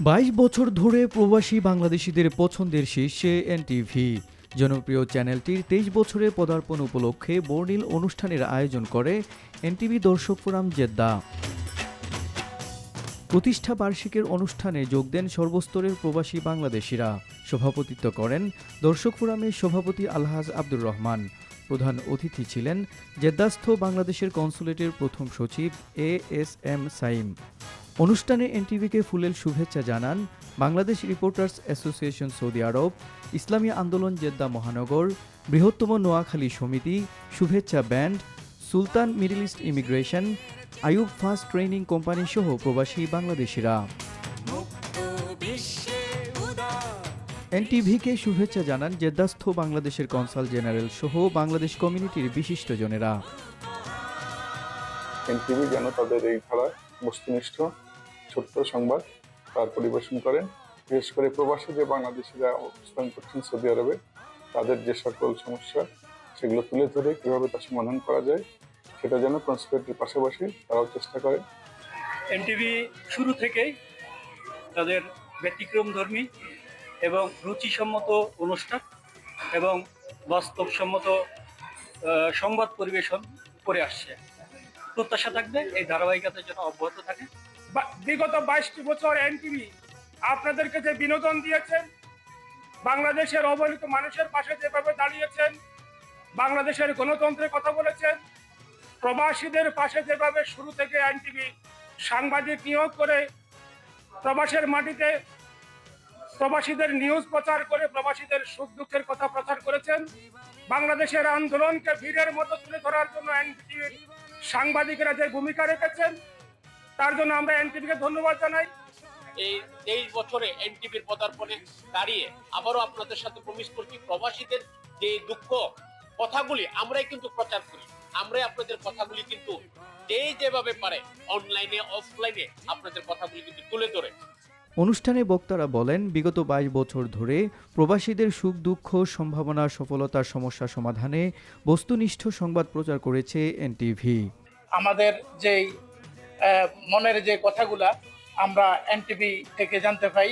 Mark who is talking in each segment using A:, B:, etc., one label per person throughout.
A: 22 বছর ধরে প্রবাসী বাংলাদেশিদের পছন্দের শীর্ষে এনটিভি। জনপ্রিয় চ্যানেলটির 23 বছরে পদার্পণ উপলক্ষে বর্ণিল অনুষ্ঠানের আয়োজন করে এনটিভি দর্শক ফোরাম জেদ্দা। প্রতিষ্ঠা বার্ষিকীর অনুষ্ঠানে যোগ দেন সর্বস্তরের প্রবাসী বাংলাদেশিরা। সভাপতিত্ব করেন দর্শক ফোরামের সভাপতি আলহাজ আব্দুর রহমান। প্রধান অতিথি ছিলেন জেদ্দাস্থ বাংলাদেশের কনসুলেটের প্রথম সচিব এএসএম সাইম। অনুষ্ঠানে এনটিভিকে ফুলেল শুভেচ্ছা জানান Bangladesh reporters association Saudi Arab, Islami Andolan Jeddah মহানগর, বৃহত্তম নোয়াখালী সমিতি, শুভেচ্ছা band, Sultan middle east immigration, Ayub fast training company সহ প্রবাসী বাংলাদেশিরা। এনটিভিকে শুভেচ্ছা জানান জেদ্দাস্থ বাংলাদেশের কনসাল জেনারেল সহ বাংলাদেশ কমিউনিটির বিশিষ্টজনেরা।
B: এনটিভি যেন তাদের এই খেলায় বস্তুনিষ্ঠ সত্য সংবাদ তার পরিবেশন করেন, বিশেষ করে প্রবাসী যে বাংলাদেশিরা অবস্থান করছেন সৌদি আরবে, তাদের যে সকল সমস্যা সেগুলো তুলে ধরে কিভাবে তার সমাধান করা যায় সেটা যেন কনসুলেটের পাশাপাশি তারাও চেষ্টা করে।
C: এনটিভি শুরু থেকেই তাদের ব্যতিক্রমধর্মী এবং রুচিসম্মত অনুষ্ঠান এবং বাস্তবসম্মত সংবাদ পরিবেশন করে আসছে। প্রত্যাশা থাকবে এই ধারাবাহিকতার জন্য অব্যাহত থাকে।
D: বিগত 22টি বছর এনটিভি আপনাদেরকে যে বিনোদন দিয়েছেন, বাংলাদেশের অবহেলিত মানুষের পাশে যেভাবে দাঁড়িয়েছেন, বাংলাদেশের গণতন্ত্রের কথা বলেছেন, প্রবাসীদের পাশে যেভাবে শুরু থেকে এনটিভি সাংবাদিক নিয়োগ করে প্রবাসের মাটিতে প্রবাসীদের নিউজ প্রচার করে প্রবাসীদের সুখ দুঃখের কথা প্রচার করেছেন, বাংলাদেশের আন্দোলনকে ভিড়ের মতো তুলে ধরার জন্য এনটিভির সাংবাদিকেরা যে ভূমিকা রেখেছেন তার জন্য আমরা এনটিভিকে ধন্যবাদ জানাই।
E: এই 23 বছরে এনটিভির পদার্পণে দাঁড়িয়ে আবারও আপনাদের সাথে প্রমিস করছি, প্রবাসীদের যে দুঃখ কথাগুলি আমরাই কিন্তু প্রচার করি, আমরাই আপনাদের কথাগুলি কিন্তু যেভাবে পারে অনলাইনে অফলাইনে আপনাদের কথাগুলি কিন্তু তুলে ধরে।
A: অনুষ্ঠানে বক্তারা বলেন, বিগত 22 বছর ধরে প্রবাসীদের সুখ দুঃখ, সম্ভাবনা, সফলতার সমস্যা সমাধানে বস্তুনিষ্ঠ সংবাদ প্রচার করেছে এনটিভি।
F: আমাদের যেই মনের যে কথাগুলা আমরা এনটিভি থেকে জানতে পাই,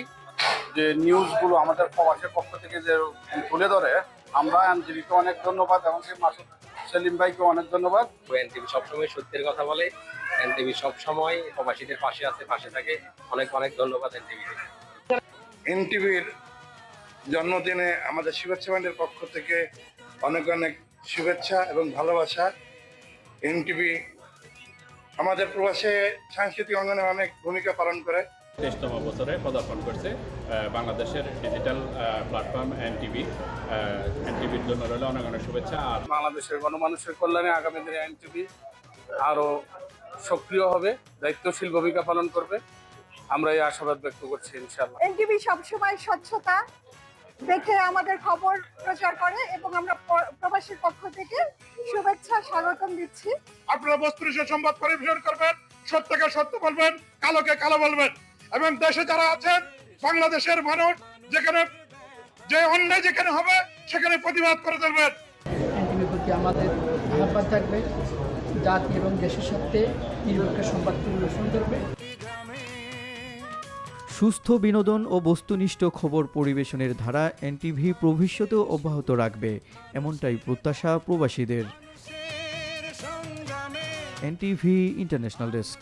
G: যে নিউজগুলো আমাদের প্রবাসের পক্ষ থেকে যে তুলে ধরে, আমরা এনটিভিকে অনেক ধন্যবাদ এবং মাসুদ সেলিম ভাইকে অনেক ধন্যবাদ।
E: এনটিভি সবসময় সত্যের কথা বলে, এনটিভি সবসময় প্রবাসীদের পাশে আছে, পাশে থাকে। অনেক অনেক ধন্যবাদ এনটিভি।
G: এনটিভির জন্মদিনে আমাদের শুভেচ্ছা ব্যান্ডের পক্ষ থেকে অনেক অনেক শুভেচ্ছা এবং ভালোবাসা। এনটিভি আমাদের প্রবাসে সাংস্কৃতিক অঙ্গনে অনেক ভূমিকা পালন করে।
H: 23তম বছরে পদার্পণ করছে বাংলাদেশের ডিজিটাল প্ল্যাটফর্ম এনটিভি। এনটিভির জন্য রইল অনেক অনেক শুভেচ্ছা। আর
G: বাংলাদেশের গণমানুষের কল্যাণে আগামী দিনে এনটিভি আরো সক্রিয় হবে, দায়িত্বশীল ভূমিকা পালন করবে, আমরা এই আশাবাদ ব্যক্ত করছি ইনশাআল্লাহ।
I: এনটিভি সবসময় স্বচ্ছতা দেখে আমাদের খবর প্রচার করে এবং আমরা প্রবাসীর পক্ষ থেকে শুভেচ্ছা স্বাগতম দিচ্ছি।
D: আপনারা বস্তুনিষ্ঠ সংবাদ পরিবেশন করবেন, সত্যকে সত্য বলবেন, কালোকে কালো বলবেন এবং দেশে যারা আছেন বাংলাদেশের মানুষ যেখানে যে অন্যায় যেখানে হবে সেখানে প্রতিবাদ করে দেবেন।
F: এনটিভির প্রতি আমাদের আহ্বান থাকবে, জাতি এবং দেশের সাথে নিরপেক্ষ সংবাদ পরিবেশন করবে।
A: সুস্থ বিনোদন ও বস্তুনিষ্ঠ খবর পরিবেশনের ধারা এনটিভি ভবিষ্যতেও অব্যাহত রাখবে, এমনটাই প্রত্যাশা প্রবাসীদের। NTV international desk.